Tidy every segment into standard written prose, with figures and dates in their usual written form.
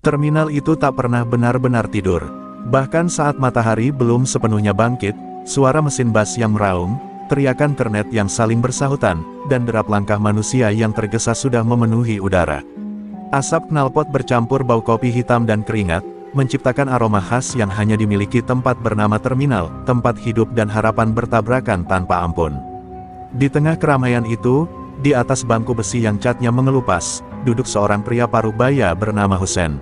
Terminal itu tak pernah benar-benar tidur. Bahkan saat matahari belum sepenuhnya bangkit, suara mesin bas yang meraung, teriakan kernet yang saling bersahutan, dan derap langkah manusia yang tergesa sudah memenuhi udara. Asap knalpot bercampur bau kopi hitam dan keringat, menciptakan aroma khas yang hanya dimiliki tempat bernama terminal, tempat hidup dan harapan bertabrakan tanpa ampun. Di tengah keramaian itu, di atas bangku besi yang catnya mengelupas, duduk seorang pria parubaya bernama Hussein.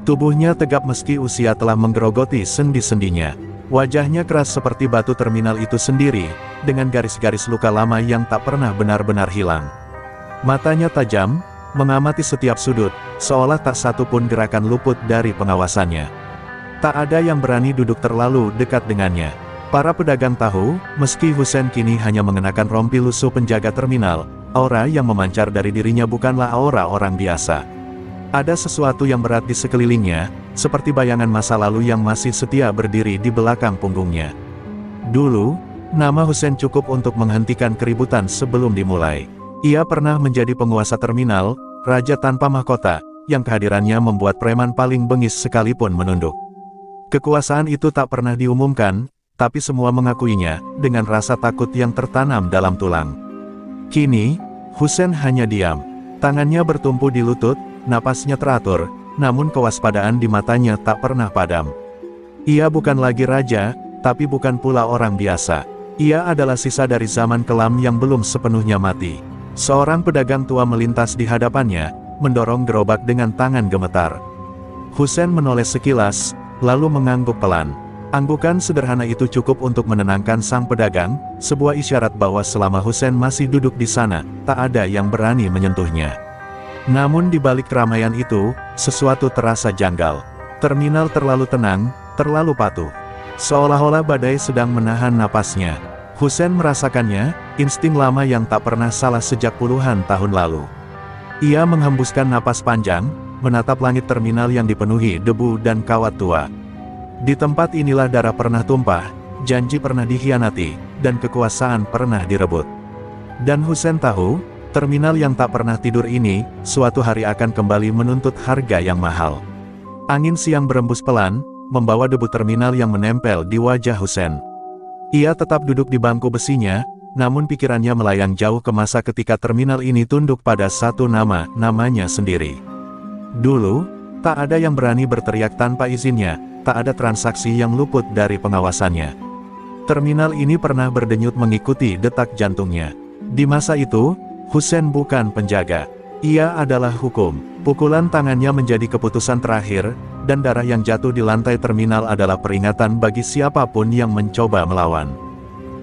Tubuhnya tegap meski usia telah menggerogoti sendi-sendinya. Wajahnya keras seperti batu terminal itu sendiri, dengan garis-garis luka lama yang tak pernah benar-benar hilang. Matanya tajam, mengamati setiap sudut, seolah tak satu pun gerakan luput dari pengawasannya. Tak ada yang berani duduk terlalu dekat dengannya. Para pedagang tahu, meski Hussein kini hanya mengenakan rompi lusuh penjaga terminal, aura yang memancar dari dirinya bukanlah aura orang biasa. Ada sesuatu yang berat di sekelilingnya, seperti bayangan masa lalu yang masih setia berdiri di belakang punggungnya. Dulu, nama Hussein cukup untuk menghentikan keributan sebelum dimulai. Ia pernah menjadi penguasa terminal, raja tanpa mahkota, yang kehadirannya membuat preman paling bengis sekalipun menunduk. Kekuasaan itu tak pernah diumumkan, tapi semua mengakuinya, dengan rasa takut yang tertanam dalam tulang. Kini, Hussein hanya diam. Tangannya bertumpu di lutut, napasnya teratur, namun kewaspadaan di matanya tak pernah padam. Ia bukan lagi raja, tapi bukan pula orang biasa. Ia adalah sisa dari zaman kelam yang belum sepenuhnya mati. Seorang pedagang tua melintas di hadapannya, mendorong gerobak dengan tangan gemetar. Hussein menoleh sekilas, lalu mengangguk pelan. Anggukan sederhana itu cukup untuk menenangkan sang pedagang, sebuah isyarat bahwa selama Hussein masih duduk di sana, tak ada yang berani menyentuhnya. Namun di balik keramaian itu, sesuatu terasa janggal. Terminal terlalu tenang, terlalu patuh. Seolah-olah badai sedang menahan napasnya. Hussein merasakannya, insting lama yang tak pernah salah sejak puluhan tahun lalu. Ia menghembuskan napas panjang, menatap langit terminal yang dipenuhi debu dan kawat tua. Di tempat inilah darah pernah tumpah, janji pernah dikhianati, dan kekuasaan pernah direbut. Dan Hussein tahu, terminal yang tak pernah tidur ini, suatu hari akan kembali menuntut harga yang mahal. Angin siang berembus pelan, membawa debu terminal yang menempel di wajah Hussein. Ia tetap duduk di bangku besinya, namun pikirannya melayang jauh ke masa ketika terminal ini tunduk pada satu nama, namanya sendiri. Dulu, tak ada yang berani berteriak tanpa izinnya, tak ada transaksi yang luput dari pengawasannya. Terminal ini pernah berdenyut mengikuti detak jantungnya. Di masa itu, Hussein bukan penjaga. Ia adalah hukum. Pukulan tangannya menjadi keputusan terakhir, dan darah yang jatuh di lantai terminal adalah peringatan bagi siapapun yang mencoba melawan.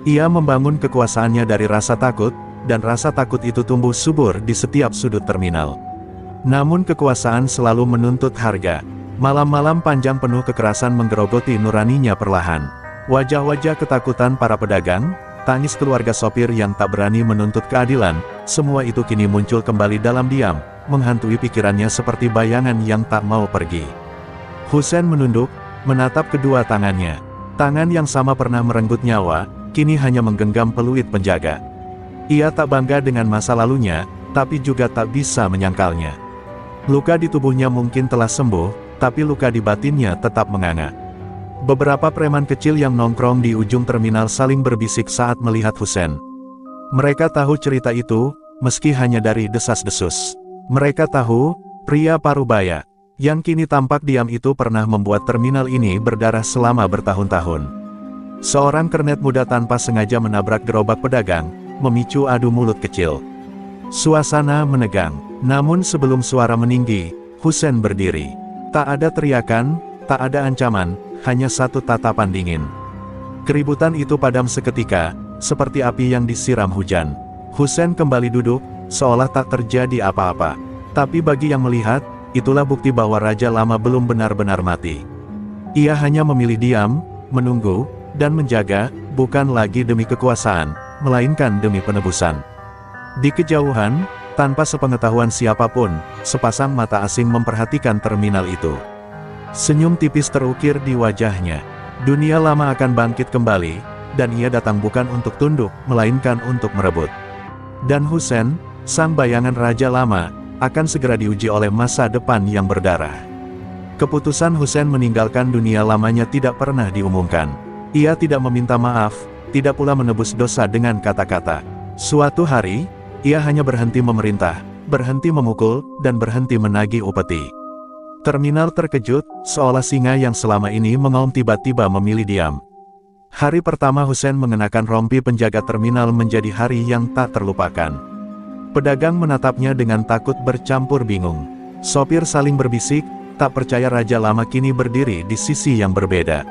Ia membangun kekuasaannya dari rasa takut, dan rasa takut itu tumbuh subur di setiap sudut terminal. Namun kekuasaan selalu menuntut harga. Malam-malam panjang penuh kekerasan menggerogoti nuraninya perlahan. Wajah-wajah ketakutan para pedagang, tangis keluarga sopir yang tak berani menuntut keadilan, semua itu kini muncul kembali dalam diam, menghantui pikirannya seperti bayangan yang tak mau pergi. Hussein menunduk, menatap kedua tangannya. Tangan yang sama pernah merenggut nyawa, kini hanya menggenggam peluit penjaga. Ia tak bangga dengan masa lalunya, tapi juga tak bisa menyangkalnya. Luka di tubuhnya mungkin telah sembuh, tapi luka di batinnya tetap menganga. Beberapa preman kecil yang nongkrong di ujung terminal saling berbisik saat melihat Hussein. Mereka tahu cerita itu, meski hanya dari desas-desus. Mereka tahu, pria parubaya, yang kini tampak diam itu pernah membuat terminal ini berdarah selama bertahun-tahun. Seorang kernet muda tanpa sengaja menabrak gerobak pedagang, memicu adu mulut kecil. Suasana menegang, namun sebelum suara meninggi, Hussein berdiri. Tak ada teriakan, tak ada ancaman, hanya satu tatapan dingin. Keributan itu padam seketika, seperti api yang disiram hujan. Hussein kembali duduk, seolah tak terjadi apa-apa. Tapi bagi yang melihat, itulah bukti bahwa Raja Lama belum benar-benar mati. Ia hanya memilih diam, menunggu, dan menjaga, bukan lagi demi kekuasaan, melainkan demi penebusan. Di kejauhan, tanpa sepengetahuan siapapun, sepasang mata asing memperhatikan terminal itu. Senyum tipis terukir di wajahnya. Dunia lama akan bangkit kembali, dan ia datang bukan untuk tunduk, melainkan untuk merebut. Dan Hussein, sang bayangan Raja Lama, akan segera diuji oleh masa depan yang berdarah. Keputusan Hussein meninggalkan dunia lamanya tidak pernah diumumkan. Ia tidak meminta maaf, tidak pula menebus dosa dengan kata-kata. Suatu hari, ia hanya berhenti memerintah, berhenti memukul, dan berhenti menagih upeti. Terminal terkejut, seolah singa yang selama ini mengaum tiba-tiba memilih diam. Hari pertama Hussein mengenakan rompi penjaga terminal menjadi hari yang tak terlupakan. Pedagang menatapnya dengan takut bercampur bingung. Sopir saling berbisik, tak percaya raja lama kini berdiri di sisi yang berbeda.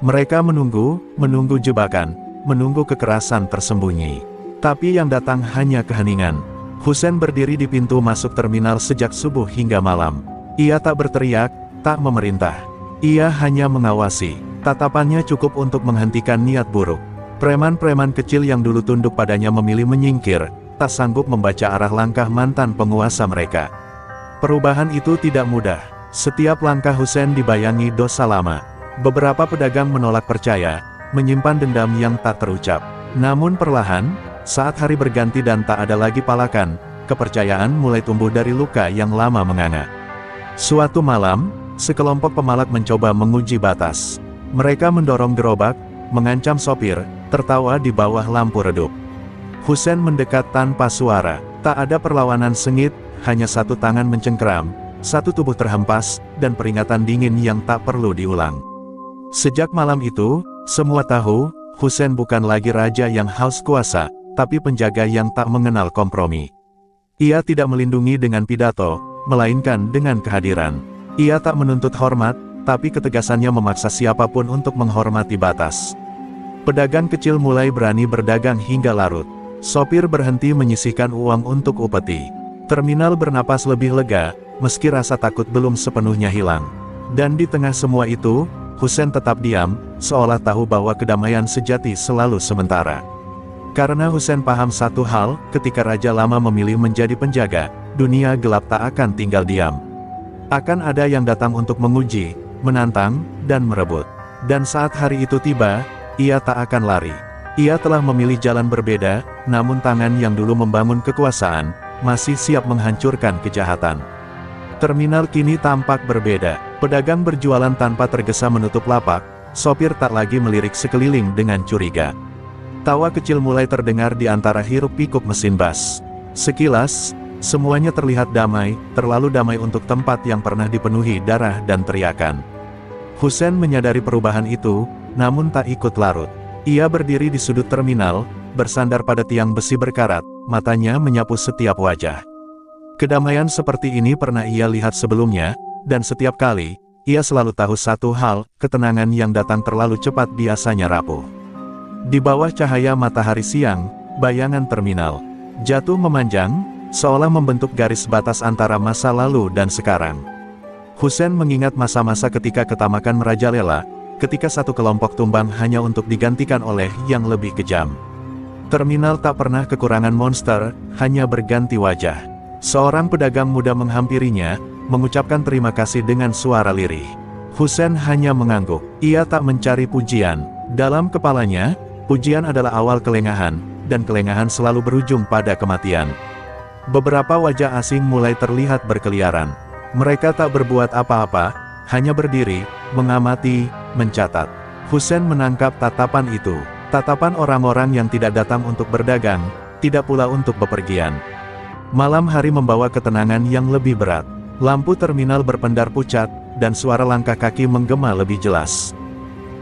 Mereka menunggu jebakan, menunggu kekerasan tersembunyi. Tapi yang datang hanya keheningan. Hussein berdiri di pintu masuk terminal sejak subuh hingga malam. Ia tak berteriak, tak memerintah. Ia hanya mengawasi. Tatapannya cukup untuk menghentikan niat buruk. Preman-preman kecil yang dulu tunduk padanya memilih menyingkir, tak sanggup membaca arah langkah mantan penguasa mereka. Perubahan itu tidak mudah. Setiap langkah Hussein dibayangi dosa lama. Beberapa pedagang menolak percaya, menyimpan dendam yang tak terucap. Namun perlahan, saat hari berganti dan tak ada lagi palakan, kepercayaan mulai tumbuh dari luka yang lama menganga. Suatu malam, sekelompok pemalak mencoba menguji batas. Mereka mendorong gerobak, mengancam sopir, tertawa di bawah lampu redup. Hussein mendekat tanpa suara. Tak ada perlawanan sengit, hanya satu tangan mencengkeram, satu tubuh terhempas, dan peringatan dingin yang tak perlu diulang. Sejak malam itu, semua tahu, Hussein bukan lagi raja yang haus kuasa, tapi penjaga yang tak mengenal kompromi. Ia tidak melindungi dengan pidato, melainkan dengan kehadiran. Ia tak menuntut hormat, tapi ketegasannya memaksa siapapun untuk menghormati batas. Pedagang kecil mulai berani berdagang hingga larut. Sopir berhenti menyisihkan uang untuk upeti. Terminal bernapas lebih lega, meski rasa takut belum sepenuhnya hilang. Dan di tengah semua itu, Hussein tetap diam, seolah tahu bahwa kedamaian sejati selalu sementara. Karena Hussein paham satu hal, ketika Raja Lama memilih menjadi penjaga, dunia gelap tak akan tinggal diam. Akan ada yang datang untuk menguji, menantang, dan merebut. Dan saat hari itu tiba, ia tak akan lari. Ia telah memilih jalan berbeda, namun tangan yang dulu membangun kekuasaan, masih siap menghancurkan kejahatan. Terminal kini tampak berbeda. Pedagang berjualan tanpa tergesa menutup lapak, sopir tak lagi melirik sekeliling dengan curiga. Tawa kecil mulai terdengar di antara hiruk-pikuk mesin bas. Sekilas, semuanya terlihat damai, terlalu damai untuk tempat yang pernah dipenuhi darah dan teriakan. Hussein menyadari perubahan itu, namun tak ikut larut. Ia berdiri di sudut terminal, bersandar pada tiang besi berkarat, matanya menyapu setiap wajah. Kedamaian seperti ini pernah ia lihat sebelumnya, dan setiap kali, ia selalu tahu satu hal, ketenangan yang datang terlalu cepat biasanya rapuh. Di bawah cahaya matahari siang, bayangan terminal jatuh memanjang, seolah membentuk garis batas antara masa lalu dan sekarang. Hussein mengingat masa-masa ketika ketamakan merajalela, ketika satu kelompok tumbang hanya untuk digantikan oleh yang lebih kejam. Terminal tak pernah kekurangan monster, hanya berganti wajah. Seorang pedagang muda menghampirinya, mengucapkan terima kasih dengan suara lirih. Hussein hanya mengangguk. Ia tak mencari pujian. Dalam kepalanya, pujian adalah awal kelengahan, dan kelengahan selalu berujung pada kematian. Beberapa wajah asing mulai terlihat berkeliaran. Mereka tak berbuat apa-apa, hanya berdiri, mengamati, mencatat. Hussein menangkap tatapan itu. Tatapan orang-orang yang tidak datang untuk berdagang, tidak pula untuk bepergian. Malam hari membawa ketenangan yang lebih berat. Lampu terminal berpendar pucat, dan suara langkah kaki menggema lebih jelas.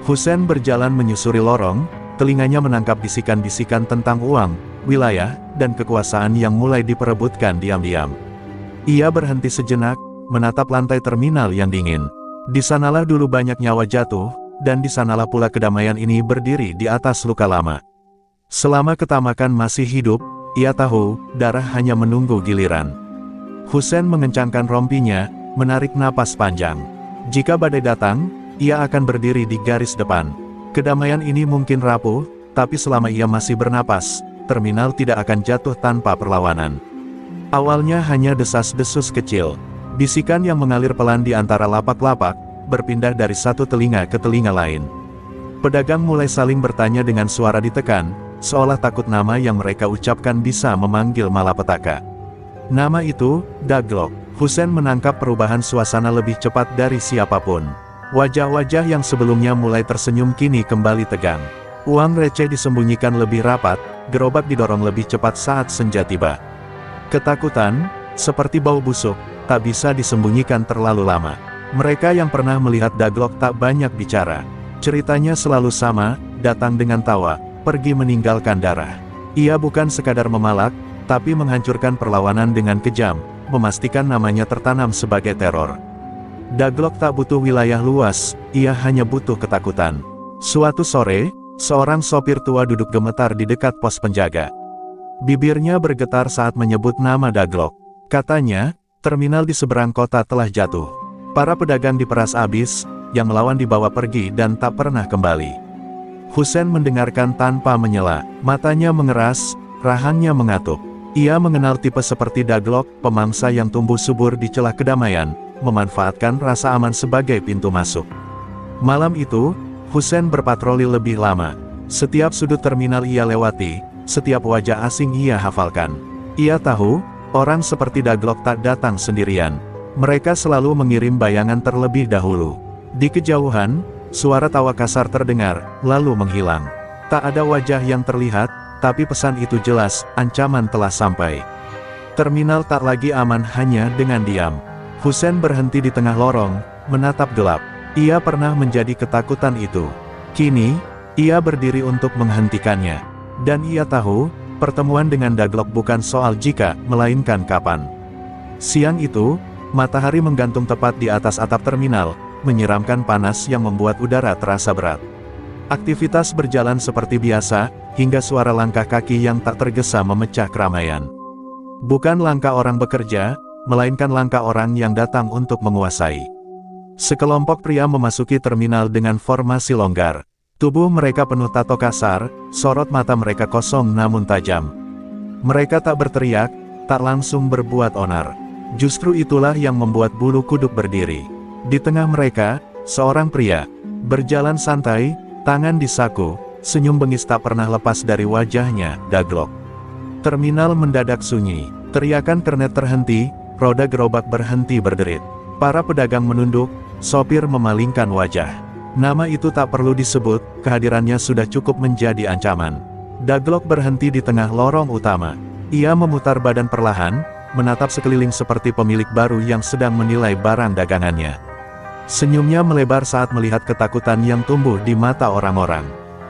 Hussein berjalan menyusuri lorong, telinganya menangkap bisikan-bisikan tentang uang, wilayah, dan kekuasaan yang mulai diperebutkan diam-diam. Ia berhenti sejenak, menatap lantai terminal yang dingin. Di sanalah dulu banyak nyawa jatuh, dan di sanalah pula kedamaian ini berdiri di atas luka lama. Selama ketamakan masih hidup, ia tahu, darah hanya menunggu giliran. Hussein mengencangkan rompinya, menarik napas panjang. Jika badai datang, ia akan berdiri di garis depan. Kedamaian ini mungkin rapuh, tapi selama ia masih bernapas, terminal tidak akan jatuh tanpa perlawanan. Awalnya hanya desas-desus kecil. Bisikan yang mengalir pelan di antara lapak-lapak, berpindah dari satu telinga ke telinga lain. Pedagang mulai saling bertanya dengan suara ditekan, seolah takut nama yang mereka ucapkan bisa memanggil malapetaka. Nama itu, Daglok. Husen menangkap perubahan suasana lebih cepat dari siapapun. Wajah-wajah yang sebelumnya mulai tersenyum kini kembali tegang. Uang receh disembunyikan lebih rapat, gerobak didorong lebih cepat saat senja tiba. Ketakutan, seperti bau busuk, tak bisa disembunyikan terlalu lama. Mereka yang pernah melihat Daglok tak banyak bicara. Ceritanya selalu sama, datang dengan tawa, pergi meninggalkan darah. Ia bukan sekadar memalak, tapi menghancurkan perlawanan dengan kejam, memastikan namanya tertanam sebagai teror. Daglok tak butuh wilayah luas, ia hanya butuh ketakutan. Suatu sore, seorang sopir tua duduk gemetar di dekat pos penjaga. Bibirnya bergetar saat menyebut nama Daglok. Katanya, terminal di seberang kota telah jatuh. Para pedagang diperas habis, yang melawan dibawa pergi dan tak pernah kembali. Husen mendengarkan tanpa menyela, matanya mengeras, rahangnya mengatup. Ia mengenal tipe seperti Daglok, pemangsa yang tumbuh subur di celah kedamaian, memanfaatkan rasa aman sebagai pintu masuk. Malam itu, Husen berpatroli lebih lama. Setiap sudut terminal ia lewati, setiap wajah asing ia hafalkan. Ia tahu, orang seperti Daglok tak datang sendirian. Mereka selalu mengirim bayangan terlebih dahulu. Di kejauhan, suara tawa kasar terdengar, lalu menghilang. Tak ada wajah yang terlihat, tapi pesan itu jelas, ancaman telah sampai. Terminal tak lagi aman hanya dengan diam. Husen berhenti di tengah lorong, menatap gelap. Ia pernah menjadi ketakutan itu. Kini, ia berdiri untuk menghentikannya. Dan ia tahu, pertemuan dengan Daglok bukan soal jika, melainkan kapan. Siang itu, matahari menggantung tepat di atas atap terminal, menyiramkan panas yang membuat udara terasa berat. Aktivitas berjalan seperti biasa, hingga suara langkah kaki yang tak tergesa memecah keramaian. Bukan langkah orang bekerja, melainkan langkah orang yang datang untuk menguasai. Sekelompok pria memasuki terminal dengan formasi longgar. Tubuh mereka penuh tato kasar, sorot mata mereka kosong namun tajam. Mereka tak berteriak, tak langsung berbuat onar. Justru itulah yang membuat bulu kuduk berdiri. Di tengah mereka, seorang pria, berjalan santai, tangan di saku, senyum bengis tak pernah lepas dari wajahnya, Daglok. Terminal mendadak sunyi, teriakan kernet terhenti, roda gerobak berhenti berderit. Para pedagang menunduk, sopir memalingkan wajah. Nama itu tak perlu disebut, kehadirannya sudah cukup menjadi ancaman. Daglok berhenti di tengah lorong utama. Ia memutar badan perlahan, menatap sekeliling seperti pemilik baru yang sedang menilai barang dagangannya. Senyumnya melebar saat melihat ketakutan yang tumbuh di mata orang-orang.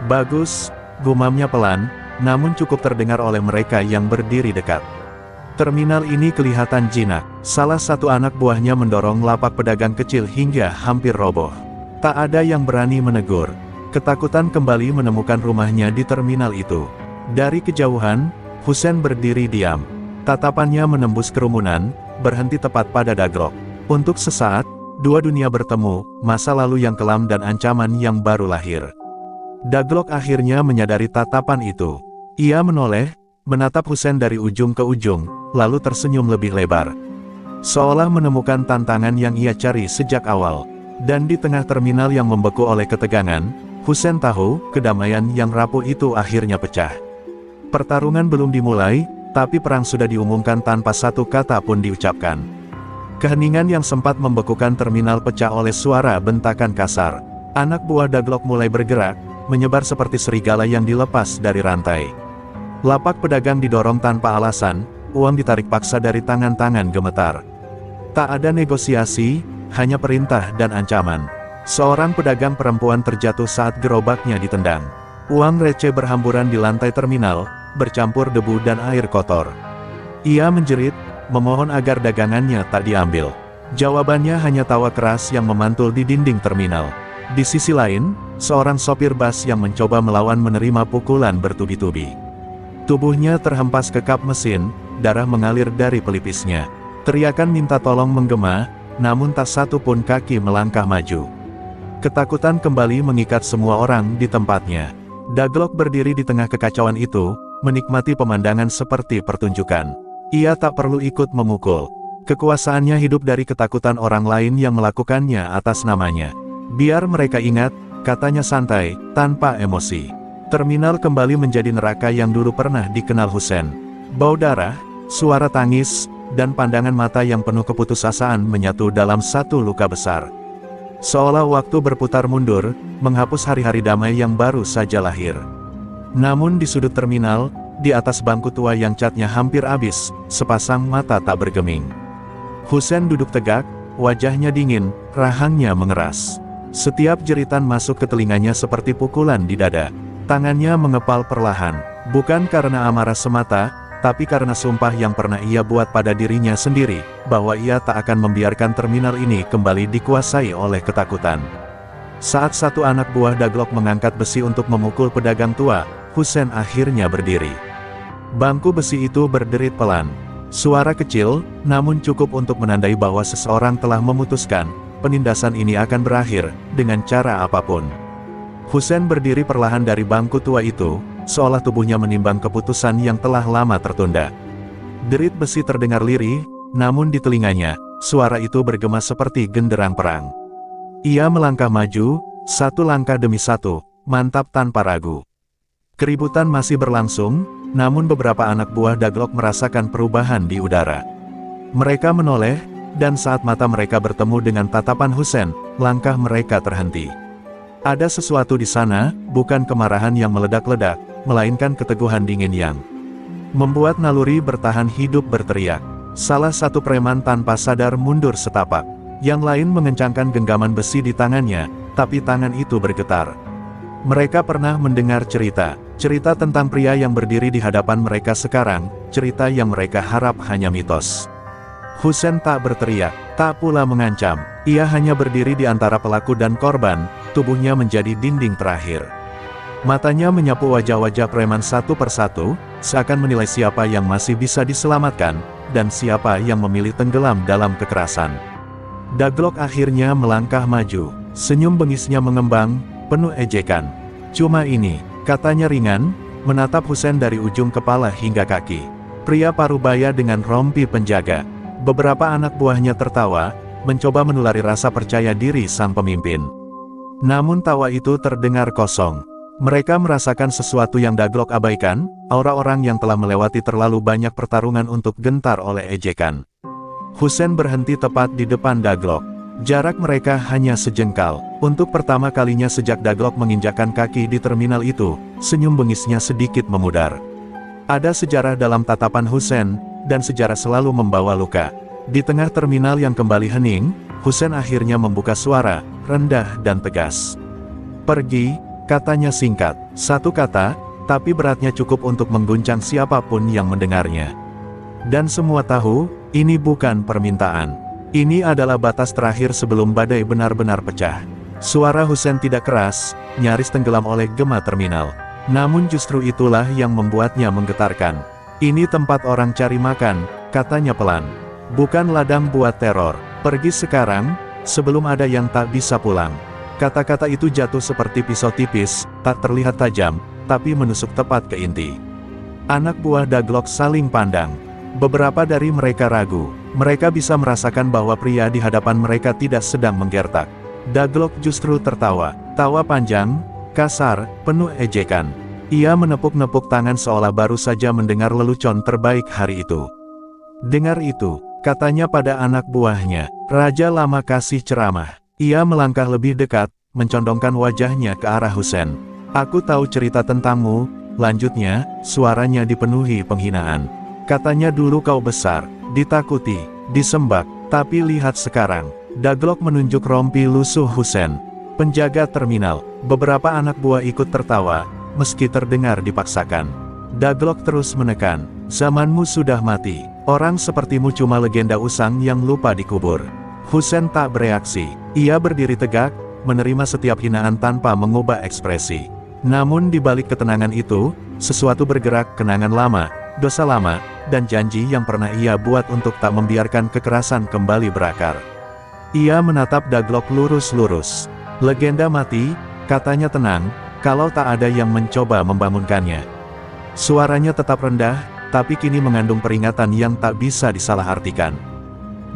Bagus, gumamnya pelan, namun cukup terdengar oleh mereka yang berdiri dekat. Terminal ini kelihatan jinak. Salah satu anak buahnya mendorong lapak pedagang kecil hingga hampir roboh. Tak ada yang berani menegur. Ketakutan kembali menemukan rumahnya di terminal itu. Dari kejauhan, Husen berdiri diam. Tatapannya menembus kerumunan, berhenti tepat pada Daglok. Untuk sesaat, dua dunia bertemu, masa lalu yang kelam dan ancaman yang baru lahir. Daglok akhirnya menyadari tatapan itu. Ia menoleh, menatap Husen dari ujung ke ujung, lalu tersenyum lebih lebar. Seolah menemukan tantangan yang ia cari sejak awal. Dan di tengah terminal yang membeku oleh ketegangan, Husen tahu, kedamaian yang rapuh itu akhirnya pecah. Pertarungan belum dimulai, tapi perang sudah diumumkan tanpa satu kata pun diucapkan. Keheningan yang sempat membekukan terminal pecah oleh suara bentakan kasar. Anak buah Daglok mulai bergerak, menyebar seperti serigala yang dilepas dari rantai. Lapak pedagang didorong tanpa alasan, uang ditarik paksa dari tangan-tangan gemetar. Tak ada negosiasi, hanya perintah dan ancaman. Seorang pedagang perempuan terjatuh saat gerobaknya ditendang. Uang receh berhamburan di lantai terminal, bercampur debu dan air kotor. Ia menjerit, memohon agar dagangannya tak diambil. Jawabannya hanya tawa keras yang memantul di dinding terminal. Di sisi lain, seorang sopir bus yang mencoba melawan menerima pukulan bertubi-tubi. Tubuhnya terhempas ke kap mesin, darah mengalir dari pelipisnya. Teriakan minta tolong menggema, namun tak satu pun kaki melangkah maju. Ketakutan kembali mengikat semua orang di tempatnya. Daglok berdiri di tengah kekacauan itu, menikmati pemandangan seperti pertunjukan. Ia tak perlu ikut memukul. Kekuasaannya hidup dari ketakutan orang lain yang melakukannya atas namanya. Biar mereka ingat, katanya santai, tanpa emosi. Terminal kembali menjadi neraka yang dulu pernah dikenal Husen. Bau darah, suara tangis, dan pandangan mata yang penuh keputusasaan menyatu dalam satu luka besar. Seolah waktu berputar mundur, menghapus hari-hari damai yang baru saja lahir. Namun di sudut terminal, di atas bangku tua yang catnya hampir habis, sepasang mata tak bergeming. Hussein duduk tegak, wajahnya dingin, rahangnya mengeras. Setiap jeritan masuk ke telinganya seperti pukulan di dada. Tangannya mengepal perlahan, bukan karena amarah semata, tapi karena sumpah yang pernah ia buat pada dirinya sendiri, bahwa ia tak akan membiarkan terminal ini kembali dikuasai oleh ketakutan. Saat satu anak buah Daglok mengangkat besi untuk memukul pedagang tua, Hussein akhirnya berdiri. Bangku besi itu berderit pelan. Suara kecil, namun cukup untuk menandai bahwa seseorang telah memutuskan, penindasan ini akan berakhir, dengan cara apapun. Hussein berdiri perlahan dari bangku tua itu, seolah tubuhnya menimbang keputusan yang telah lama tertunda. Derit besi terdengar lirih, namun di telinganya, suara itu bergema seperti genderang perang. Ia melangkah maju, satu langkah demi satu, mantap tanpa ragu. Keributan masih berlangsung, namun beberapa anak buah Daglok merasakan perubahan di udara. Mereka menoleh, dan saat mata mereka bertemu dengan tatapan Hussein, langkah mereka terhenti. Ada sesuatu di sana, bukan kemarahan yang meledak-ledak, melainkan keteguhan dingin yang membuat naluri bertahan hidup berteriak. Salah satu preman tanpa sadar mundur setapak. Yang lain mengencangkan genggaman besi di tangannya, tapi tangan itu bergetar. Mereka pernah mendengar cerita tentang pria yang berdiri di hadapan mereka sekarang, cerita yang mereka harap hanya mitos. Hussein tak berteriak, tak pula mengancam. Ia hanya berdiri di antara pelaku dan korban, tubuhnya menjadi dinding terakhir. Matanya menyapu wajah-wajah preman satu persatu, seakan menilai siapa yang masih bisa diselamatkan, dan siapa yang memilih tenggelam dalam kekerasan. Daglok akhirnya melangkah maju, senyum bengisnya mengembang, penuh ejekan. Cuma ini, katanya ringan, menatap Hussein dari ujung kepala hingga kaki. Pria parubaya dengan rompi penjaga. Beberapa anak buahnya tertawa, mencoba menulari rasa percaya diri sang pemimpin. Namun tawa itu terdengar kosong. Mereka merasakan sesuatu yang Daglok abaikan, aura orang yang telah melewati terlalu banyak pertarungan untuk gentar oleh ejekan. Hussein berhenti tepat di depan Daglok. Jarak mereka hanya sejengkal. Untuk pertama kalinya sejak Daglok menginjakkan kaki di terminal itu, senyum bengisnya sedikit memudar. Ada sejarah dalam tatapan Hussein, dan sejarah selalu membawa luka. Di tengah terminal yang kembali hening, Hussein akhirnya membuka suara, rendah dan tegas. "Pergi," katanya singkat. Satu kata, tapi beratnya cukup untuk mengguncang siapapun yang mendengarnya. Dan semua tahu, ini bukan permintaan. Ini adalah batas terakhir sebelum badai benar-benar pecah. Suara Hussein tidak keras, nyaris tenggelam oleh gema terminal. Namun justru itulah yang membuatnya menggetarkan. "Ini tempat orang cari makan," katanya pelan. "Bukan ladang buat teror. Pergi sekarang, sebelum ada yang tak bisa pulang." Kata-kata itu jatuh seperti pisau tipis, tak terlihat tajam, tapi menusuk tepat ke inti. Anak buah Daglok saling pandang. Beberapa dari mereka ragu. Mereka bisa merasakan bahwa pria di hadapan mereka tidak sedang menggertak. Daglok justru tertawa. Tawa panjang, kasar, penuh ejekan. Ia menepuk-nepuk tangan seolah baru saja mendengar lelucon terbaik hari itu. "Dengar itu," katanya pada anak buahnya. "Raja lama kasih ceramah." Ia melangkah lebih dekat, mencondongkan wajahnya ke arah Hussein. "Aku tahu cerita tentangmu," lanjutnya, suaranya dipenuhi penghinaan. "Katanya dulu kau besar, ditakuti, disembah, tapi lihat sekarang." Daglok menunjuk rompi lusuh Hussein. Penjaga terminal, beberapa anak buah ikut tertawa, meski terdengar dipaksakan. Daglok terus menekan, "Zamanmu sudah mati. Orang sepertimu cuma legenda usang yang lupa dikubur." Hussein tak bereaksi. Ia berdiri tegak, menerima setiap hinaan tanpa mengubah ekspresi. Namun di balik ketenangan itu, sesuatu bergerak, kenangan lama, dosa lama, dan janji yang pernah ia buat untuk tak membiarkan kekerasan kembali berakar. Ia menatap Daglok lurus-lurus. "Legenda mati," katanya tenang, "kalau tak ada yang mencoba membangunkannya." Suaranya tetap rendah, tapi kini mengandung peringatan yang tak bisa disalahartikan.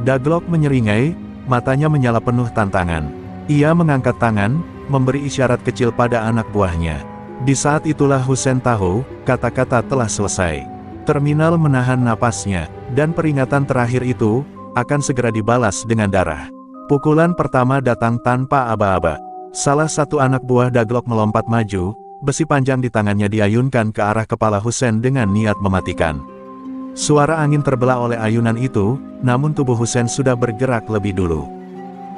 Daglok menyeringai, matanya menyala penuh tantangan. Ia mengangkat tangan, memberi isyarat kecil pada anak buahnya. Di saat itulah Hussein tahu, kata-kata telah selesai. Terminal menahan napasnya, dan peringatan terakhir itu akan segera dibalas dengan darah. Pukulan pertama datang tanpa aba-aba. Salah satu anak buah Daglok melompat maju, besi panjang di tangannya diayunkan ke arah kepala Hussein dengan niat mematikan. Suara angin terbelah oleh ayunan itu, namun tubuh Hussein sudah bergerak lebih dulu.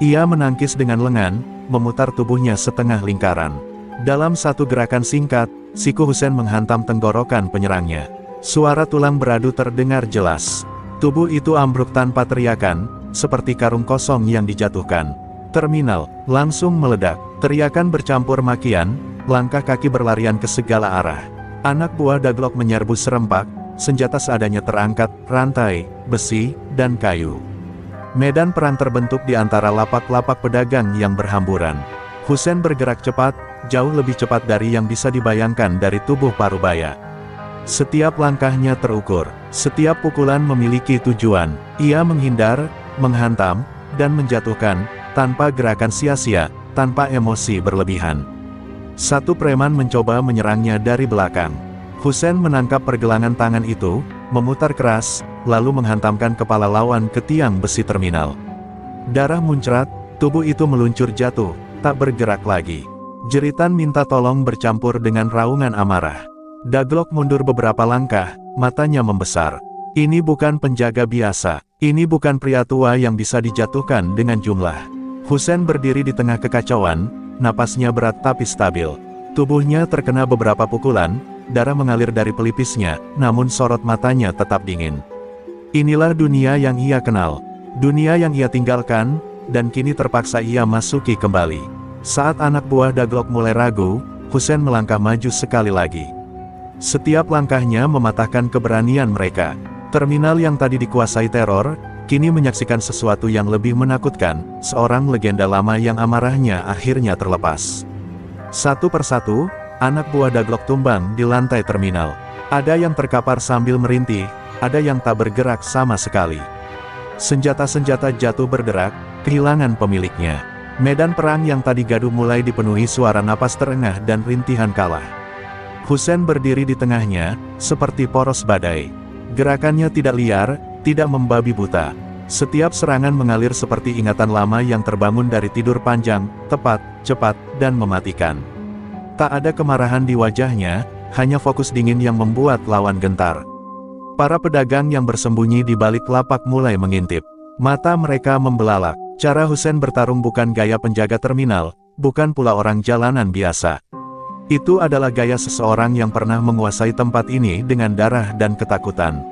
Ia menangkis dengan lengan, memutar tubuhnya setengah lingkaran. Dalam satu gerakan singkat, siku Hussein menghantam tenggorokan penyerangnya. Suara tulang beradu terdengar jelas. Tubuh itu ambruk tanpa teriakan, seperti karung kosong yang dijatuhkan. Terminal langsung meledak. Teriakan bercampur makian, langkah kaki berlarian ke segala arah. Anak buah Daglok menyerbu serempak, senjata seadanya terangkat, rantai, besi, dan kayu. Medan perang terbentuk di antara lapak-lapak pedagang yang berhamburan. Hussein bergerak cepat, jauh lebih cepat dari yang bisa dibayangkan dari tubuh Parubaya. Setiap langkahnya terukur, setiap pukulan memiliki tujuan. Ia menghindar, menghantam, dan menjatuhkan, tanpa gerakan sia-sia, tanpa emosi berlebihan. Satu preman mencoba menyerangnya dari belakang. Hussein menangkap pergelangan tangan itu, memutar keras, lalu menghantamkan kepala lawan ke tiang besi terminal. Darah muncrat, tubuh itu meluncur jatuh, tak bergerak lagi. Jeritan minta tolong bercampur dengan raungan amarah. Daglok mundur beberapa langkah, matanya membesar. Ini bukan penjaga biasa, ini bukan pria tua yang bisa dijatuhkan dengan jumlah. Hussein berdiri di tengah kekacauan, napasnya berat tapi stabil. Tubuhnya terkena beberapa pukulan, darah mengalir dari pelipisnya, namun sorot matanya tetap dingin. Inilah dunia yang ia kenal, dunia yang ia tinggalkan, dan kini terpaksa ia masuki kembali. Saat anak buah Daglok mulai ragu, Hussein melangkah maju sekali lagi. Setiap langkahnya mematahkan keberanian mereka. Terminal yang tadi dikuasai teror, kini menyaksikan sesuatu yang lebih menakutkan, seorang legenda lama yang amarahnya akhirnya terlepas. Satu persatu, anak buah Daglok tumbang di lantai terminal. Ada yang terkapar sambil merintih, ada yang tak bergerak sama sekali. Senjata-senjata jatuh berderak, kehilangan pemiliknya. Medan perang yang tadi gaduh mulai dipenuhi suara napas terengah dan rintihan kalah. Hussein berdiri di tengahnya, seperti poros badai. Gerakannya tidak liar, tidak membabi buta. Setiap serangan mengalir seperti ingatan lama yang terbangun dari tidur panjang, tepat, cepat, dan mematikan. Tak ada kemarahan di wajahnya, hanya fokus dingin yang membuat lawan gentar. Para pedagang yang bersembunyi di balik lapak mulai mengintip. Mata mereka membelalak. Cara Hussein bertarung bukan gaya penjaga terminal, bukan pula orang jalanan biasa. Itu adalah gaya seseorang yang pernah menguasai tempat ini dengan darah dan ketakutan.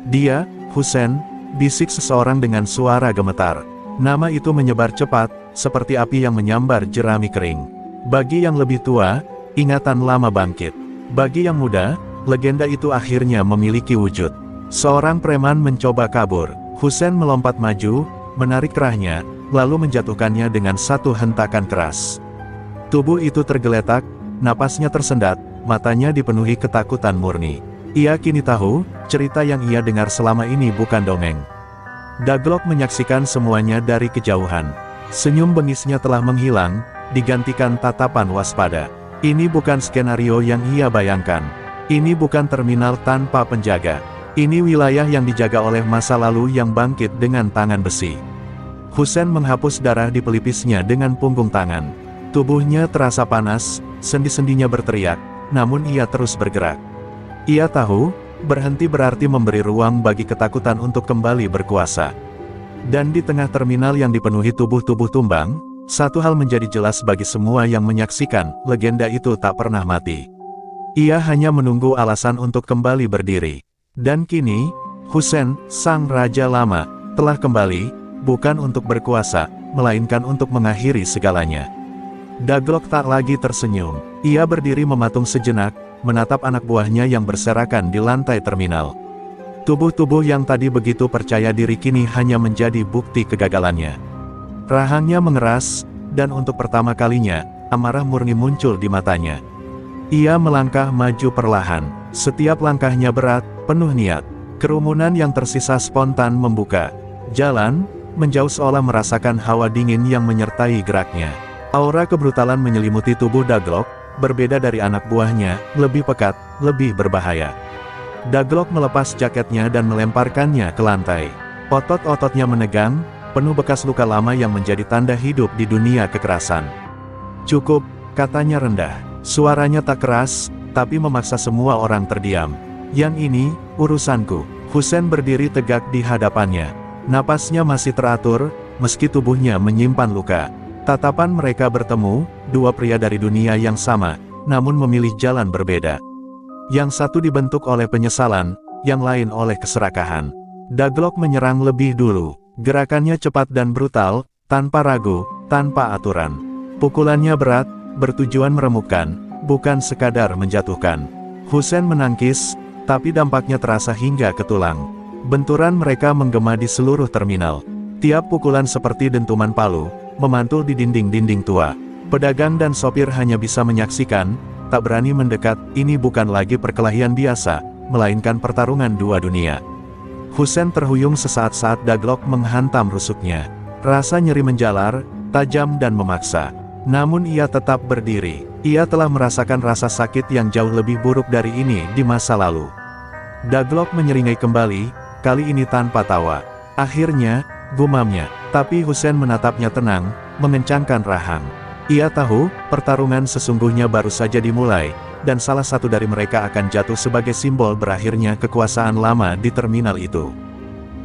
Dia, Hussein, bisik seseorang dengan suara gemetar. Nama itu menyebar cepat, seperti api yang menyambar jerami kering. Bagi yang lebih tua, ingatan lama bangkit. Bagi yang muda, legenda itu akhirnya memiliki wujud. Seorang preman mencoba kabur. Hussein melompat maju, menarik kerahnya, lalu menjatuhkannya dengan satu hentakan keras. Tubuh itu tergeletak, napasnya tersendat, matanya dipenuhi ketakutan murni. Ia kini tahu, cerita yang ia dengar selama ini bukan dongeng. Daglok menyaksikan semuanya dari kejauhan. Senyum bengisnya telah menghilang, digantikan tatapan waspada. Ini bukan skenario yang ia bayangkan. Ini bukan terminal tanpa penjaga. Ini wilayah yang dijaga oleh masa lalu yang bangkit dengan tangan besi. Hussein menghapus darah di pelipisnya dengan punggung tangan. Tubuhnya terasa panas, sendi-sendinya berteriak, namun ia terus bergerak. Ia tahu, berhenti berarti memberi ruang bagi ketakutan untuk kembali berkuasa. Dan di tengah terminal yang dipenuhi tubuh-tubuh tumbang, satu hal menjadi jelas bagi semua yang menyaksikan, legenda itu tak pernah mati. Ia hanya menunggu alasan untuk kembali berdiri. Dan kini, Hussein, sang raja lama, telah kembali, bukan untuk berkuasa, melainkan untuk mengakhiri segalanya. Daglok tak lagi tersenyum. Ia berdiri mematung sejenak, menatap anak buahnya yang berserakan di lantai terminal. Tubuh-tubuh yang tadi begitu percaya diri kini hanya menjadi bukti kegagalannya. Rahangnya mengeras, dan untuk pertama kalinya, amarah murni muncul di matanya. Ia melangkah maju perlahan. Setiap langkahnya berat, penuh niat. Kerumunan yang tersisa spontan membuka jalan, menjauh seolah merasakan hawa dingin yang menyertai geraknya. Aura kebrutalan menyelimuti tubuh Daglok, berbeda dari anak buahnya, lebih pekat, lebih berbahaya. Daglok melepas jaketnya dan melemparkannya ke lantai. Otot-ototnya menegang, penuh bekas luka lama yang menjadi tanda hidup di dunia kekerasan. "Cukup," katanya rendah. Suaranya tak keras, tapi memaksa semua orang terdiam. "Yang ini, urusanku." Hussein berdiri tegak di hadapannya. Napasnya masih teratur, meski tubuhnya menyimpan luka. Tatapan mereka bertemu, dua pria dari dunia yang sama, namun memilih jalan berbeda. Yang satu dibentuk oleh penyesalan, yang lain oleh keserakahan. Daglok menyerang lebih dulu. Gerakannya cepat dan brutal, tanpa ragu, tanpa aturan. Pukulannya berat, bertujuan meremukkan, bukan sekadar menjatuhkan. Hussein menangkis, tapi dampaknya terasa hingga ke tulang. Benturan mereka menggema di seluruh terminal. Tiap pukulan seperti dentuman palu, memantul di dinding-dinding tua. Pedagang dan sopir hanya bisa menyaksikan, tak berani mendekat. Ini bukan lagi perkelahian biasa, melainkan pertarungan dua dunia. Hussein terhuyung sesaat saat Daglok menghantam rusuknya. Rasa nyeri menjalar, tajam dan memaksa. Namun ia tetap berdiri. Ia telah merasakan rasa sakit yang jauh lebih buruk dari ini di masa lalu. Daglok menyeringai kembali, kali ini tanpa tawa. "Akhirnya," gumamnya. Tapi Hussein menatapnya tenang, mengencangkan rahang. Ia tahu, pertarungan sesungguhnya baru saja dimulai, dan salah satu dari mereka akan jatuh sebagai simbol berakhirnya kekuasaan lama di terminal itu.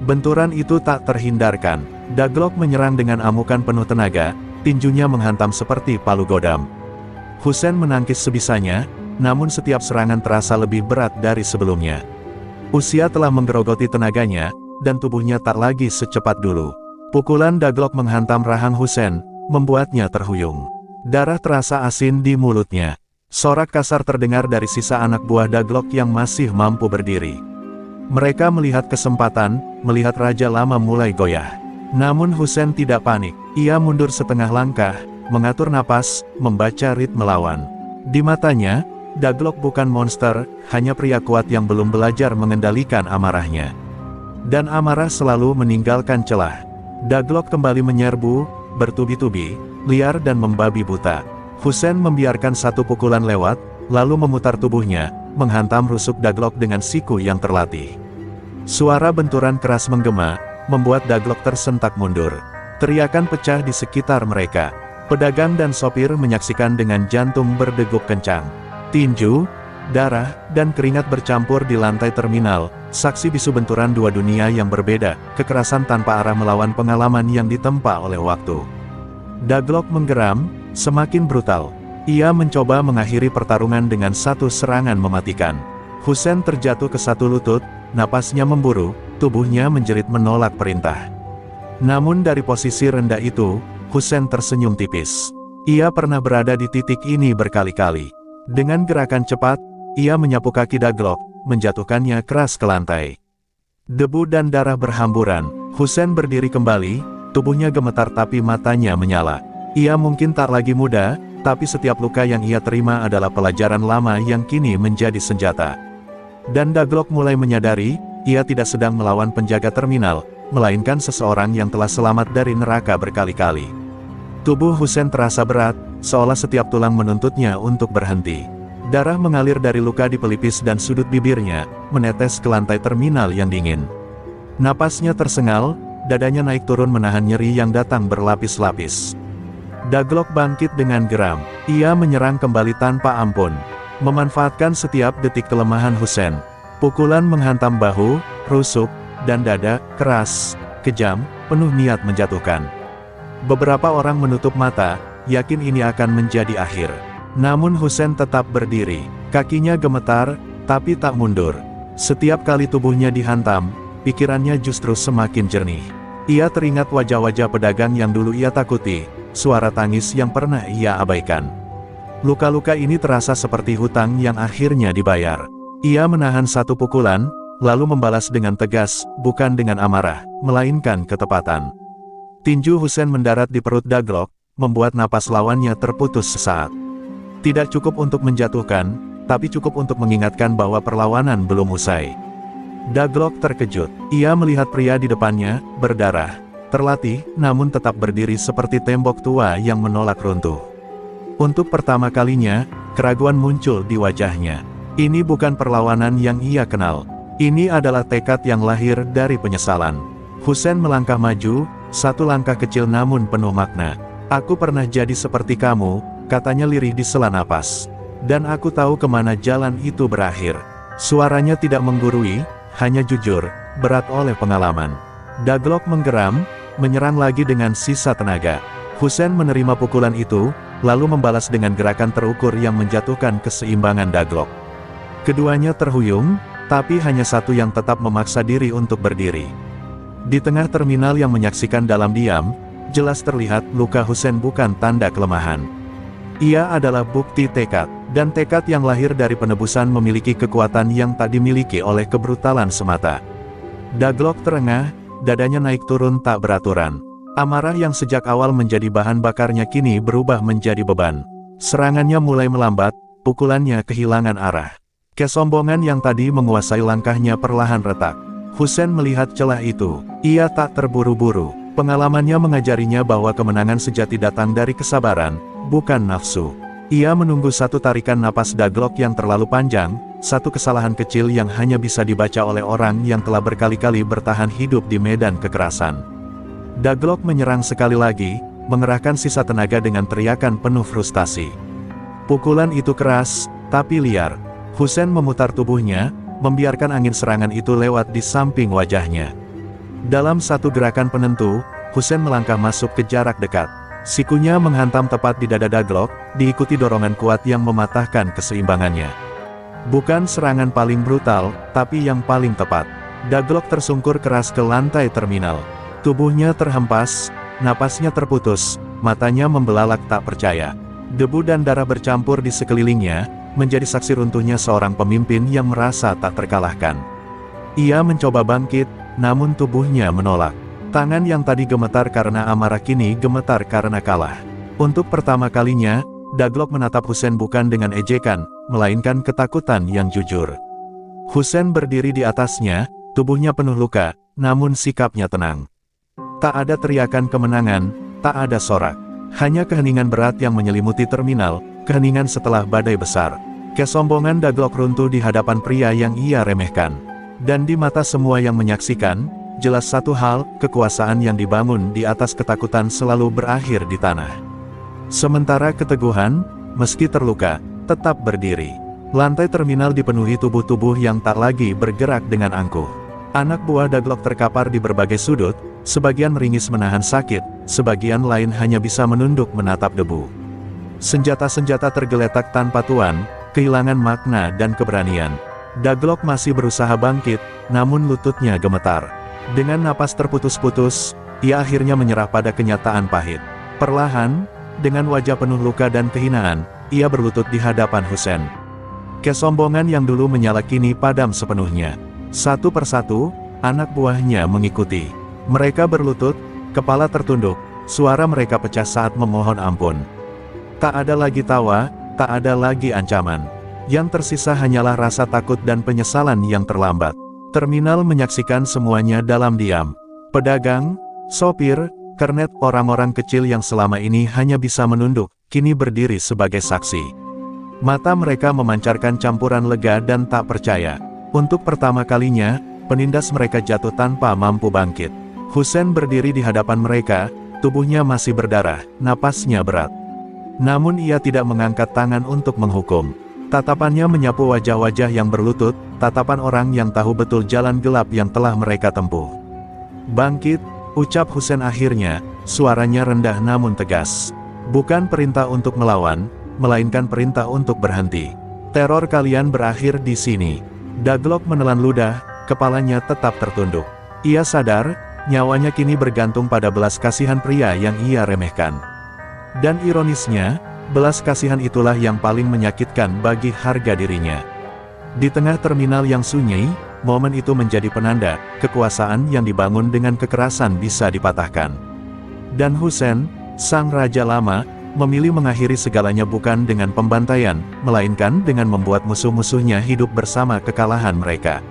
Benturan itu tak terhindarkan. Daglok menyerang dengan amukan penuh tenaga, tinjunya menghantam seperti palu godam. Hussein menangkis sebisanya, namun setiap serangan terasa lebih berat dari sebelumnya. Usia telah menggerogoti tenaganya, dan tubuhnya tak lagi secepat dulu. Pukulan Daglok menghantam rahang Hussein, membuatnya terhuyung. Darah terasa asin di mulutnya. Sorak kasar terdengar dari sisa anak buah Daglok yang masih mampu berdiri. Mereka melihat kesempatan, melihat Raja Lama mulai goyah. Namun Hussein tidak panik. Ia mundur setengah langkah, mengatur napas, membaca ritme lawan. Di matanya, Daglok bukan monster, hanya pria kuat yang belum belajar mengendalikan amarahnya. Dan amarah selalu meninggalkan celah. Daglok kembali menyerbu, bertubi-tubi, liar dan membabi buta. Hussein membiarkan satu pukulan lewat, lalu memutar tubuhnya, menghantam rusuk Daglok dengan siku yang terlatih. Suara benturan keras menggema, membuat Daglok tersentak mundur. Teriakan pecah di sekitar mereka. Pedagang dan sopir menyaksikan dengan jantung berdegup kencang. Tinju, darah, dan keringat bercampur di lantai terminal, saksi bisu benturan dua dunia yang berbeda, kekerasan tanpa arah melawan pengalaman yang ditempa oleh waktu. Daglok menggeram, semakin brutal. Ia mencoba mengakhiri pertarungan dengan satu serangan mematikan. Hussein terjatuh ke satu lutut, napasnya memburu, tubuhnya menjerit menolak perintah. Namun dari posisi rendah itu, Hussein tersenyum tipis. Ia pernah berada di titik ini berkali-kali. Dengan gerakan cepat, ia menyapu kaki Daglok, menjatuhkannya keras ke lantai. Debu dan darah berhamburan. Hussein berdiri kembali, tubuhnya gemetar tapi matanya menyala. Ia mungkin tak lagi muda, tapi setiap luka yang ia terima adalah pelajaran lama yang kini menjadi senjata. Dan Daglok mulai menyadari, ia tidak sedang melawan penjaga terminal, melainkan seseorang yang telah selamat dari neraka berkali-kali. Tubuh Hussein terasa berat, seolah setiap tulang menuntutnya untuk berhenti. Darah mengalir dari luka di pelipis dan sudut bibirnya, menetes ke lantai terminal yang dingin. Napasnya tersengal, dadanya naik turun menahan nyeri yang datang berlapis-lapis. Daglok bangkit dengan geram. Ia menyerang kembali tanpa ampun, memanfaatkan setiap detik kelemahan Hussein. Pukulan menghantam bahu, rusuk, dan dada, keras, kejam, penuh niat menjatuhkan. Beberapa orang menutup mata, yakin ini akan menjadi akhir. Namun Hussein tetap berdiri. Kakinya gemetar, tapi tak mundur. Setiap kali tubuhnya dihantam, pikirannya justru semakin jernih. Ia teringat wajah-wajah pedagang yang dulu ia takuti, suara tangis yang pernah ia abaikan. Luka-luka ini terasa seperti hutang yang akhirnya dibayar. Ia menahan satu pukulan, lalu membalas dengan tegas, bukan dengan amarah, melainkan ketepatan. Tinju Hussein mendarat di perut Daglok, membuat napas lawannya terputus sesaat. Tidak cukup untuk menjatuhkan, tapi cukup untuk mengingatkan bahwa perlawanan belum usai. Daglok terkejut. Ia melihat pria di depannya, berdarah, terlatih, namun tetap berdiri seperti tembok tua yang menolak runtuh. Untuk pertama kalinya, keraguan muncul di wajahnya. Ini bukan perlawanan yang ia kenal. Ini adalah tekad yang lahir dari penyesalan. Husain melangkah maju, satu langkah kecil namun penuh makna. Aku pernah jadi seperti kamu, katanya lirih di sela napas. Dan aku tahu kemana jalan itu berakhir. Suaranya tidak menggurui, hanya jujur, berat oleh pengalaman. Daglok menggeram, menyerang lagi dengan sisa tenaga. Husain menerima pukulan itu, lalu membalas dengan gerakan terukur yang menjatuhkan keseimbangan Daglok. Keduanya terhuyung, tapi hanya satu yang tetap memaksa diri untuk berdiri. Di tengah terminal yang menyaksikan dalam diam, jelas terlihat luka Husain bukan tanda kelemahan. Ia adalah bukti tekad, dan tekad yang lahir dari penebusan memiliki kekuatan yang tak dimiliki oleh kebrutalan semata. Daglok terengah, dadanya naik turun tak beraturan. Amarah yang sejak awal menjadi bahan bakarnya kini berubah menjadi beban. Serangannya mulai melambat, pukulannya kehilangan arah. Kesombongan yang tadi menguasai langkahnya perlahan retak. Husain melihat celah itu. Ia tak terburu-buru. Pengalamannya mengajarinya bahwa kemenangan sejati datang dari kesabaran, bukan nafsu. Ia menunggu satu tarikan napas Daglok yang terlalu panjang, satu kesalahan kecil yang hanya bisa dibaca oleh orang yang telah berkali-kali bertahan hidup di medan kekerasan. Daglok menyerang sekali lagi, mengerahkan sisa tenaga dengan teriakan penuh frustasi. Pukulan itu keras, tapi liar. Husain memutar tubuhnya, membiarkan angin serangan itu lewat di samping wajahnya. Dalam satu gerakan penentu, Husain melangkah masuk ke jarak dekat. Sikunya menghantam tepat di dada Daglok, diikuti dorongan kuat yang mematahkan keseimbangannya. Bukan serangan paling brutal, tapi yang paling tepat. Daglok tersungkur keras ke lantai terminal. Tubuhnya terhempas, napasnya terputus, matanya membelalak tak percaya. Debu dan darah bercampur di sekelilingnya, menjadi saksi runtuhnya seorang pemimpin yang merasa tak terkalahkan. Ia mencoba bangkit, namun tubuhnya menolak. Tangan yang tadi gemetar karena amarah kini gemetar karena kalah. Untuk pertama kalinya, Daglok menatap Husain bukan dengan ejekan, melainkan ketakutan yang jujur. Husain berdiri di atasnya, tubuhnya penuh luka, namun sikapnya tenang. Tak ada teriakan kemenangan, tak ada sorak. Hanya keheningan berat yang menyelimuti terminal, keheningan setelah badai besar. Kesombongan Daglok runtuh di hadapan pria yang ia remehkan. Dan di mata semua yang menyaksikan, jelas satu hal, kekuasaan yang dibangun di atas ketakutan selalu berakhir di tanah. Sementara keteguhan, meski terluka, tetap berdiri. Lantai terminal dipenuhi tubuh-tubuh yang tak lagi bergerak dengan angkuh. Anak buah Daglok terkapar di berbagai sudut, sebagian meringis menahan sakit, sebagian lain hanya bisa menunduk menatap debu. Senjata-senjata tergeletak tanpa tuan, kehilangan makna dan keberanian. Daglok masih berusaha bangkit, namun lututnya gemetar. Dengan napas terputus-putus, ia akhirnya menyerah pada kenyataan pahit. Perlahan, dengan wajah penuh luka dan kehinaan, ia berlutut di hadapan Husain. Kesombongan yang dulu menyala kini padam sepenuhnya. Satu persatu, anak buahnya mengikuti. Mereka berlutut, kepala tertunduk, suara mereka pecah saat memohon ampun. Tak ada lagi tawa, tak ada lagi ancaman. Yang tersisa hanyalah rasa takut dan penyesalan yang terlambat. Terminal menyaksikan semuanya dalam diam. Pedagang, sopir, kernet, orang-orang kecil yang selama ini hanya bisa menunduk, kini berdiri sebagai saksi. Mata mereka memancarkan campuran lega dan tak percaya. Untuk pertama kalinya, penindas mereka jatuh tanpa mampu bangkit. Husain berdiri di hadapan mereka, tubuhnya masih berdarah, napasnya berat. Namun ia tidak mengangkat tangan untuk menghukum. Tatapannya menyapu wajah-wajah yang berlutut, tatapan orang yang tahu betul jalan gelap yang telah mereka tempuh. Bangkit, ucap Husain akhirnya, suaranya rendah namun tegas. Bukan perintah untuk melawan, melainkan perintah untuk berhenti. Teror kalian berakhir di sini. Daglok menelan ludah, kepalanya tetap tertunduk. Ia sadar, nyawanya kini bergantung pada belas kasihan pria yang ia remehkan. Dan ironisnya, belas kasihan itulah yang paling menyakitkan bagi harga dirinya. Di tengah terminal yang sunyi, momen itu menjadi penanda, kekuasaan yang dibangun dengan kekerasan bisa dipatahkan. Dan Husain, sang raja lama, memilih mengakhiri segalanya bukan dengan pembantaian, melainkan dengan membuat musuh-musuhnya hidup bersama kekalahan mereka.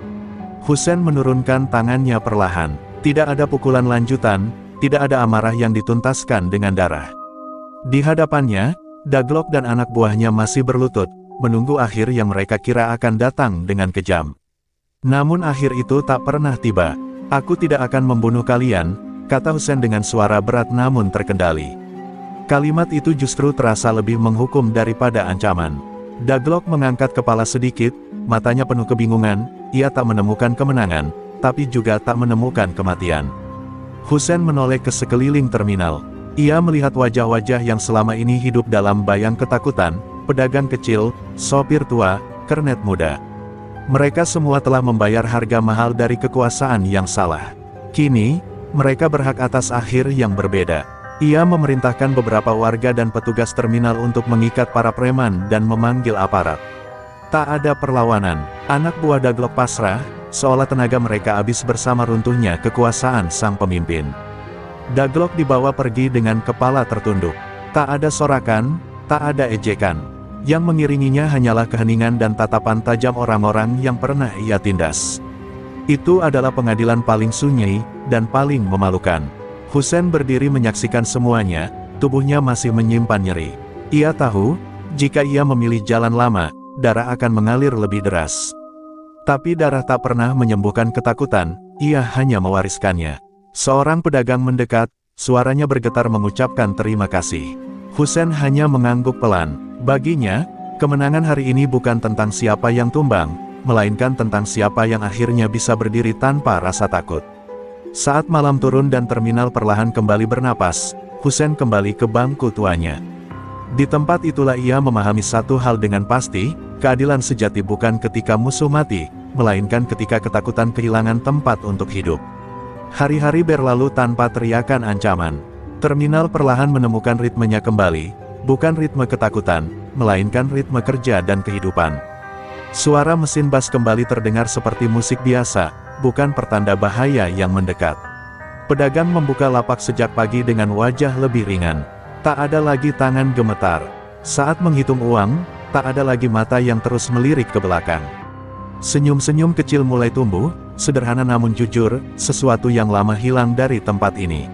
Husain menurunkan tangannya perlahan. Tidak ada pukulan lanjutan, tidak ada amarah yang dituntaskan dengan darah. Di hadapannya, Daglok dan anak buahnya masih berlutut, menunggu akhir yang mereka kira akan datang dengan kejam. Namun akhir itu tak pernah tiba. "Aku tidak akan membunuh kalian," kata Hussein dengan suara berat namun terkendali. Kalimat itu justru terasa lebih menghukum daripada ancaman. Daglok mengangkat kepala sedikit, matanya penuh kebingungan. Ia tak menemukan kemenangan, tapi juga tak menemukan kematian. Hussein menoleh ke sekeliling terminal. Ia melihat wajah-wajah yang selama ini hidup dalam bayang ketakutan, pedagang kecil, sopir tua, kernet muda. Mereka semua telah membayar harga mahal dari kekuasaan yang salah. Kini, mereka berhak atas akhir yang berbeda. Ia memerintahkan beberapa warga dan petugas terminal untuk mengikat para preman dan memanggil aparat. Tak ada perlawanan. Anak buah Daglok pasrah, seolah tenaga mereka habis bersama runtuhnya kekuasaan sang pemimpin. Daglok dibawa pergi dengan kepala tertunduk. Tak ada sorakan, tak ada ejekan. Yang mengiringinya hanyalah keheningan dan tatapan tajam orang-orang yang pernah ia tindas. Itu adalah pengadilan paling sunyi, dan paling memalukan. Hussein berdiri menyaksikan semuanya, tubuhnya masih menyimpan nyeri. Ia tahu, jika ia memilih jalan lama, darah akan mengalir lebih deras. Tapi darah tak pernah menyembuhkan ketakutan, ia hanya mewariskannya. Seorang pedagang mendekat, suaranya bergetar mengucapkan terima kasih. Hussein hanya mengangguk pelan. Baginya, kemenangan hari ini bukan tentang siapa yang tumbang, melainkan tentang siapa yang akhirnya bisa berdiri tanpa rasa takut. Saat malam turun dan terminal perlahan kembali bernapas, Hussein kembali ke bangku tuanya. Di tempat itulah ia memahami satu hal dengan pasti, keadilan sejati bukan ketika musuh mati, melainkan ketika ketakutan kehilangan tempat untuk hidup. Hari-hari berlalu tanpa teriakan ancaman. Terminal perlahan menemukan ritmenya kembali. Bukan ritme ketakutan, melainkan ritme kerja dan kehidupan. Suara mesin bas kembali terdengar seperti musik biasa, bukan pertanda bahaya yang mendekat. Pedagang membuka lapak sejak pagi dengan wajah lebih ringan. Tak ada lagi tangan gemetar. Saat menghitung uang, tak ada lagi mata yang terus melirik ke belakang. Senyum-senyum kecil mulai tumbuh, sederhana namun jujur, sesuatu yang lama hilang dari tempat ini.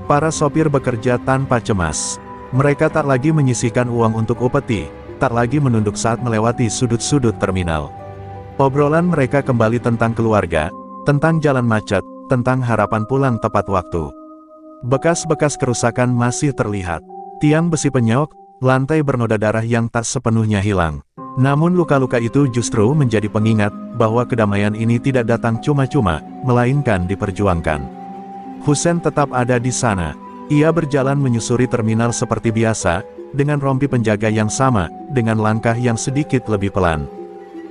Para sopir bekerja tanpa cemas. Mereka tak lagi menyisihkan uang untuk upeti, tak lagi menunduk saat melewati sudut-sudut terminal. Obrolan mereka kembali tentang keluarga, tentang jalan macet, tentang harapan pulang tepat waktu. Bekas-bekas kerusakan masih terlihat. Tiang besi penyok, lantai bernoda darah yang tak sepenuhnya hilang. Namun luka-luka itu justru menjadi pengingat bahwa kedamaian ini tidak datang cuma-cuma, melainkan diperjuangkan. Hussein tetap ada di sana. Ia berjalan menyusuri terminal seperti biasa, dengan rompi penjaga yang sama, dengan langkah yang sedikit lebih pelan.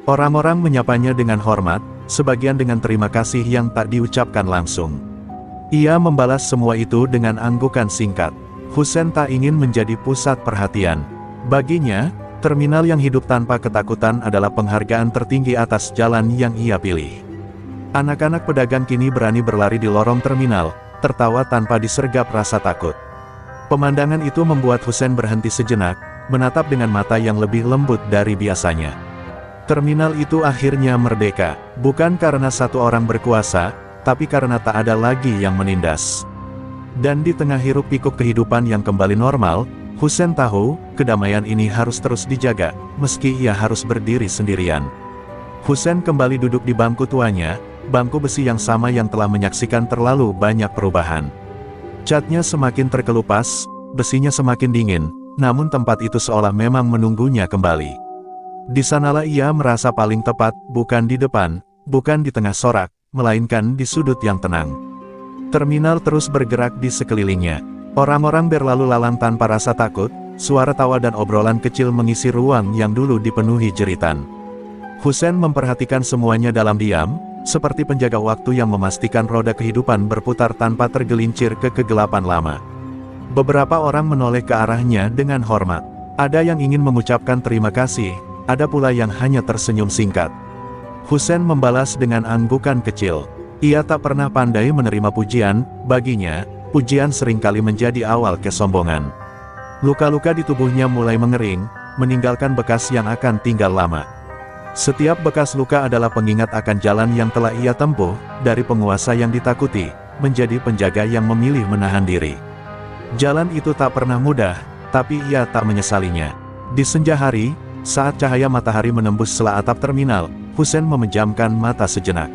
Orang-orang menyapanya dengan hormat, sebagian dengan terima kasih yang tak diucapkan langsung. Ia membalas semua itu dengan anggukan singkat. Hussein tak ingin menjadi pusat perhatian. Baginya, terminal yang hidup tanpa ketakutan adalah penghargaan tertinggi atas jalan yang ia pilih. Anak-anak pedagang kini berani berlari di lorong terminal, tertawa tanpa disergap rasa takut. Pemandangan itu membuat Hussein berhenti sejenak, menatap dengan mata yang lebih lembut dari biasanya. Terminal itu akhirnya merdeka, bukan karena satu orang berkuasa, tapi karena tak ada lagi yang menindas. Dan di tengah hiruk-pikuk kehidupan yang kembali normal, Hussein tahu, kedamaian ini harus terus dijaga, meski ia harus berdiri sendirian. Hussein kembali duduk di bangku tuanya, bangku besi yang sama yang telah menyaksikan terlalu banyak perubahan. Catnya semakin terkelupas, besinya semakin dingin, namun tempat itu seolah memang menunggunya kembali. Di sanalah ia merasa paling tepat, bukan di depan, bukan di tengah sorak, melainkan di sudut yang tenang. Terminal terus bergerak di sekelilingnya. Orang-orang berlalu lalang tanpa rasa takut, suara tawa dan obrolan kecil mengisi ruang yang dulu dipenuhi jeritan. Hussein memperhatikan semuanya dalam diam, seperti penjaga waktu yang memastikan roda kehidupan berputar tanpa tergelincir ke kegelapan lama. Beberapa orang menoleh ke arahnya dengan hormat. Ada yang ingin mengucapkan terima kasih, ada pula yang hanya tersenyum singkat. Hussein membalas dengan anggukan kecil. Ia tak pernah pandai menerima pujian, baginya, pujian seringkali menjadi awal kesombongan. Luka-luka di tubuhnya mulai mengering, meninggalkan bekas yang akan tinggal lama. Setiap bekas luka adalah pengingat akan jalan yang telah ia tempuh, dari penguasa yang ditakuti, menjadi penjaga yang memilih menahan diri. Jalan itu tak pernah mudah, tapi ia tak menyesalinya. Di senja hari, Saat cahaya matahari menembus sela atap terminal, Hussein memejamkan mata sejenak.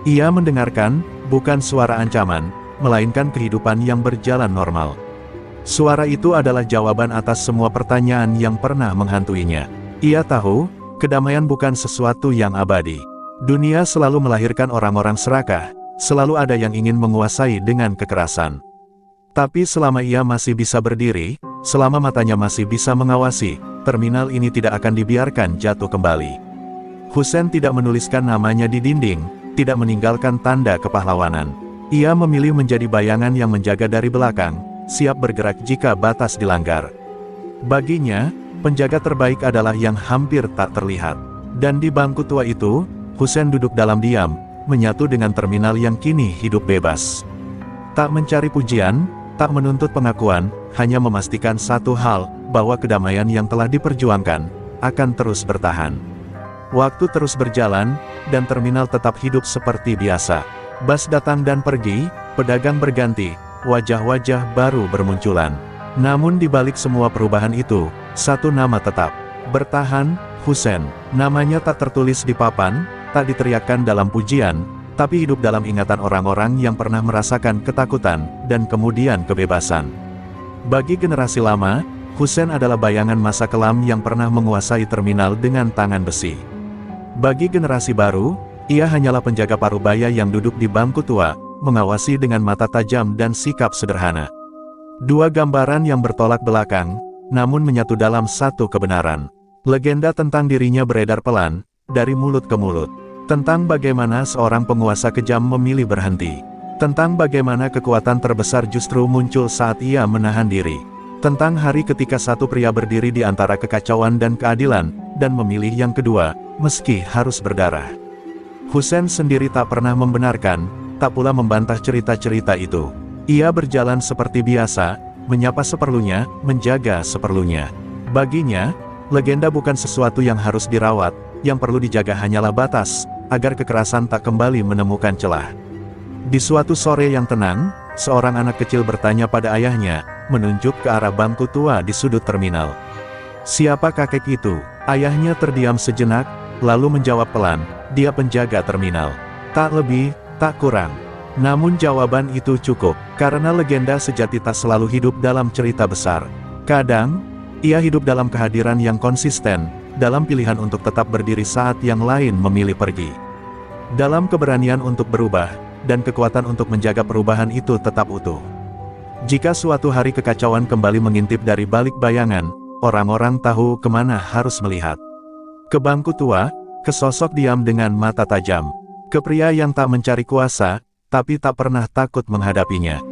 Ia mendengarkan, bukan suara ancaman, melainkan kehidupan yang berjalan normal. Suara itu adalah jawaban atas semua pertanyaan yang pernah menghantuinya. Ia tahu, kedamaian bukan sesuatu yang abadi. Dunia selalu melahirkan orang-orang serakah, selalu ada yang ingin menguasai dengan kekerasan. Tapi selama ia masih bisa berdiri, selama matanya masih bisa mengawasi, terminal ini tidak akan dibiarkan jatuh kembali. Hussein tidak menuliskan namanya di dinding, tidak meninggalkan tanda kepahlawanan. Ia memilih menjadi bayangan yang menjaga dari belakang, siap bergerak jika batas dilanggar. Baginya, penjaga terbaik adalah yang hampir tak terlihat. Dan di bangku tua itu, Hussein duduk dalam diam, menyatu dengan terminal yang kini hidup bebas. Tak mencari pujian, tak menuntut pengakuan, hanya memastikan satu hal, bahwa kedamaian yang telah diperjuangkan, akan terus bertahan. Waktu terus berjalan, dan terminal tetap hidup seperti biasa. Bus datang dan pergi, pedagang berganti, wajah-wajah baru bermunculan. Namun di balik semua perubahan itu, satu nama tetap bertahan, Hussein. Namanya tak tertulis di papan, tak diteriakkan dalam pujian, tapi hidup dalam ingatan orang-orang yang pernah merasakan ketakutan, dan kemudian kebebasan. Bagi generasi lama, Hussein adalah bayangan masa kelam yang pernah menguasai terminal dengan tangan besi. Bagi generasi baru, ia hanyalah penjaga parubaya yang duduk di bangku tua, mengawasi dengan mata tajam dan sikap sederhana. Dua gambaran yang bertolak belakang, namun menyatu dalam satu kebenaran. Legenda tentang dirinya beredar pelan, dari mulut ke mulut. Tentang bagaimana seorang penguasa kejam memilih berhenti. Tentang bagaimana kekuatan terbesar justru muncul saat ia menahan diri. Tentang hari ketika satu pria berdiri di antara kekacauan dan keadilan, dan memilih yang kedua, meski harus berdarah. Hussein sendiri tak pernah membenarkan, tak pula membantah cerita-cerita itu. Ia berjalan seperti biasa, menyapa seperlunya, menjaga seperlunya. Baginya, legenda bukan sesuatu yang harus dirawat, yang perlu dijaga hanyalah batas, agar kekerasan tak kembali menemukan celah. Di suatu sore yang tenang, seorang anak kecil bertanya pada ayahnya, menunjuk ke arah bangku tua di sudut terminal. "Siapa kakek itu?" Ayahnya terdiam sejenak, lalu menjawab pelan, "Dia penjaga terminal. Tak lebih, tak kurang." Namun jawaban itu cukup, karena legenda sejati tak selalu hidup dalam cerita besar. Kadang, ia hidup dalam kehadiran yang konsisten, dalam pilihan untuk tetap berdiri saat yang lain memilih pergi. Dalam keberanian untuk berubah, dan kekuatan untuk menjaga perubahan itu tetap utuh. Jika suatu hari kekacauan kembali mengintip dari balik bayangan, orang-orang tahu kemana harus melihat. Ke bangku tua, ke sosok diam dengan mata tajam. Ke pria yang tak mencari kuasa, tapi tak pernah takut menghadapinya.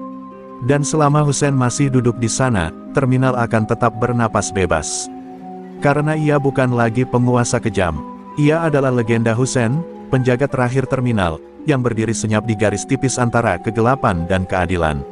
Dan selama Hussein masih duduk di sana, terminal akan tetap bernapas bebas. Karena ia bukan lagi penguasa kejam. Ia adalah legenda Hussein, penjaga terakhir terminal, yang berdiri senyap di garis tipis antara kegelapan dan keadilan.